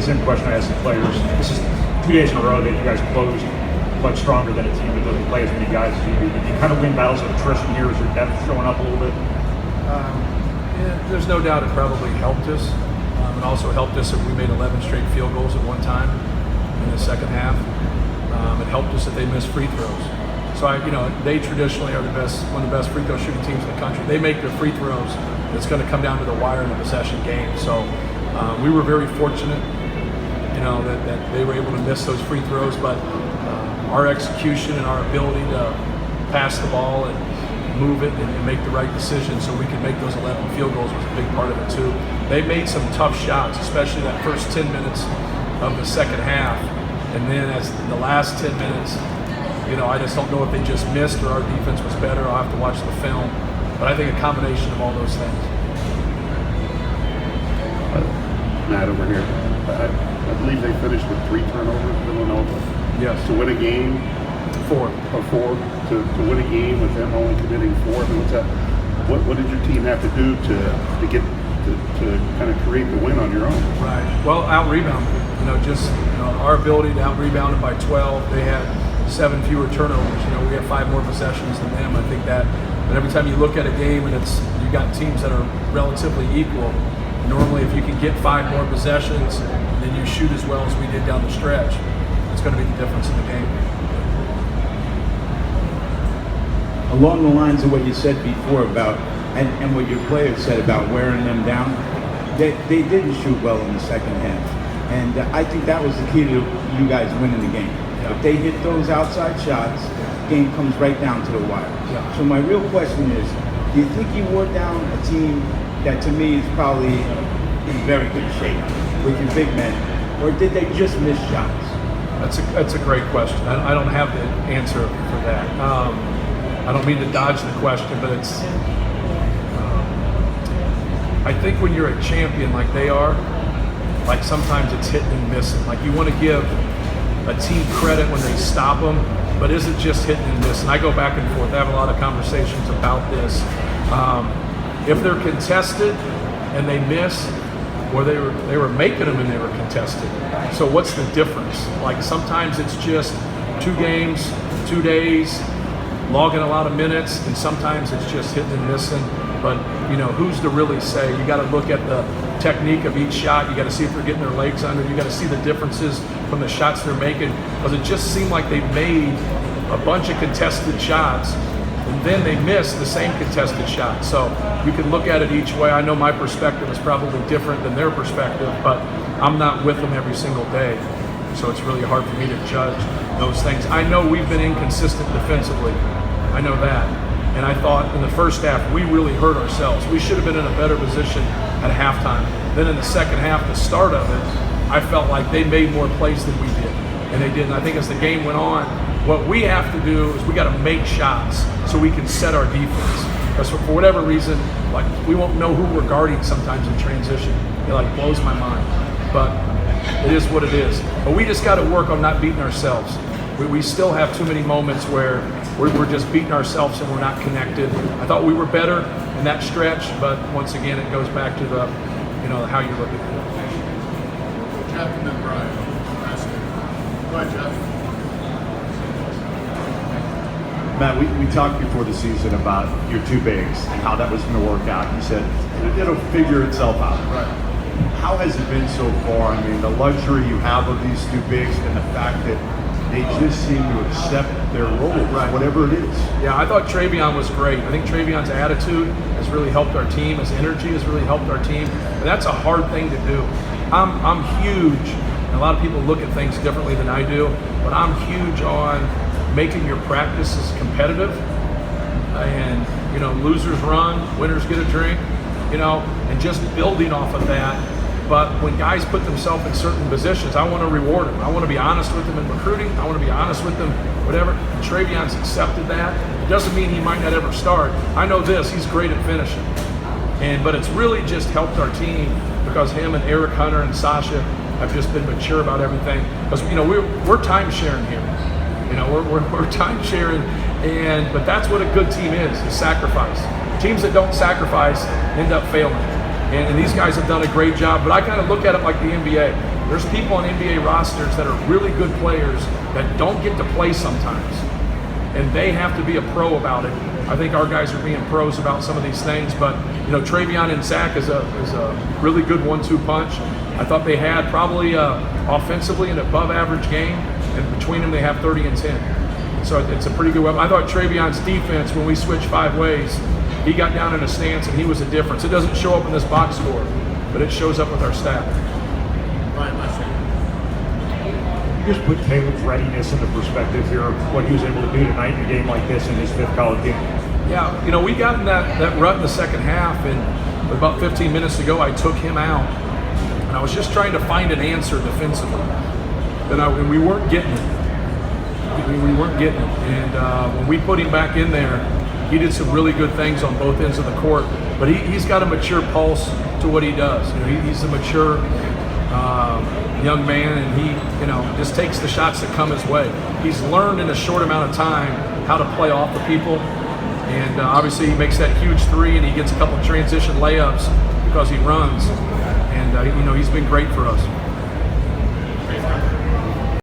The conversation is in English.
same question I asked the players. This is 2 days in a row that you guys closed much stronger than a team that doesn't play as many guys as you do. Did you kind of win battles of attrition here? Is your depth showing up a little bit? Yeah, there's no doubt it probably helped us. It also helped us if we made 11 straight field goals at one time in the second half. It helped us that they missed free throws. So they traditionally are one of the best free throw shooting teams in the country. They make their free throws. It's going to come down to the wire in a possession game. So we were very fortunate, that they were able to miss those free throws. But our execution and our ability to pass the ball and move it and make the right decision so we could make those 11 field goals was a big part of it too. They made some tough shots, especially that first 10 minutes of the second half. And then as the last 10 minutes, I just don't know if they just missed or our defense was better. I'll have to watch the film. But I think a combination of all those things. Matt over here. I believe they finished with 3 turnovers, Villanova. Yes. To win a game, 4. To win a game with them only committing 4. I mean, what's that? What did your team have to do to get to kind of create the win on your own? Right. Well, out rebound. Our ability to out rebound them by 12. They had 7 fewer turnovers. We have 5 more possessions than them. I think that. But every time you look at a game and you got teams that are relatively equal. Normally, if you can get 5 more possessions, then you shoot as well as we did down the stretch. It's going to be the difference in the game. Along the lines of what you said before about, and what your players said about wearing them down, they didn't shoot well in the second half. And I think that was the key to you guys winning the game. Yeah. If they hit those outside shots, game comes right down to the wire. Yeah. So my real question is, do you think you wore down a team that to me is probably in very good shape with your big men, or did they just miss shots? That's a great question. I don't have the answer for that. I don't mean to dodge the question, but it's. I think when you're a champion like they are, like sometimes it's hitting and missing. Like you want to give a team credit when they stop them, but is it just hitting and missing? I go back and forth. I have a lot of conversations about this. If they're contested and they miss, or they were making them and they were contested. So what's the difference? Like sometimes it's just 2 games, 2 days, logging a lot of minutes, and sometimes it's just hitting and missing. But who's to really say? You got to look at the technique of each shot. You got to see if they're getting their legs under. You got to see the differences from the shots they're making, because it just seemed like they made a bunch of contested shots and then they missed the same contested shot. So you can look at it each way. I know my perspective is probably different than their perspective, but I'm not with them every single day. So it's really hard for me to judge those things. I know we've been inconsistent defensively. I know that. And I thought in the first half, we really hurt ourselves. We should have been in a better position at halftime. Then in the second half, the start of it, I felt like they made more plays than we did. And they did. And I think as the game went on, what we have to do is we got to make shots so we can set our defense. Because for whatever reason, like we won't know who we're guarding sometimes in transition. It like blows my mind. But it is what it is. But we just got to work on not beating ourselves. We still have too many moments where we're just beating ourselves and we're not connected. I thought we were better in that stretch, but once again, it goes back to the, how you look at it. Jeff and then Brian. Go ahead, Jeff. Matt, we talked before the season about your 2 bigs and how that was going to work out. You said it'll figure itself out. Right. How has it been so far? I mean, the luxury you have of these 2 bigs and the fact that they just seem to accept their roles, Right. whatever it is. Yeah, I thought Travion was great. I think Travion's attitude has really helped our team. His energy has really helped our team. And that's a hard thing to do. I'm huge. And a lot of people look at things differently than I do, but I'm huge on making your practices competitive. And, losers run, winners get a drink, and just building off of that. But when guys put themselves in certain positions, I want to reward them. I want to be honest with them in recruiting. I want to be honest with them, whatever. And Travion's accepted that. It doesn't mean he might not ever start. I know this, he's great at finishing. But it's really just helped our team because him and Eric Hunter and Sasha have just been mature about everything. Because, we're time sharing here. We're time sharing, but that's what a good team is sacrifice. Teams that don't sacrifice end up failing. And these guys have done a great job, but I kind of look at it like the NBA. There's people on NBA rosters that are really good players that don't get to play sometimes, and they have to be a pro about it. I think our guys are being pros about some of these things, but Travion and Zach is a really good 1-2 punch. I thought they had probably offensively an above average game, and between them they have 30 and 10. So it's a pretty good weapon. I thought Travion's defense, when we switched 5 ways, he got down in a stance and he was a difference. It doesn't show up in this box score, but it shows up with our staff. Ryan, last thing. Just put Caleb's readiness into perspective here, what he was able to do tonight in a game like this in his 5th college game. Yeah, we got in that rut in the second half, and about 15 minutes ago, I took him out, and I was just trying to find an answer defensively, and we weren't getting it. We weren't getting it, and when we put him back in there, he did some really good things on both ends of the court, but he's got a mature pulse to what he does. He's a mature young man, and he just takes the shots that come his way. He's learned in a short amount of time how to play off the people, and obviously he makes that huge 3 and he gets a couple of transition layups because he runs, and he's been great for us.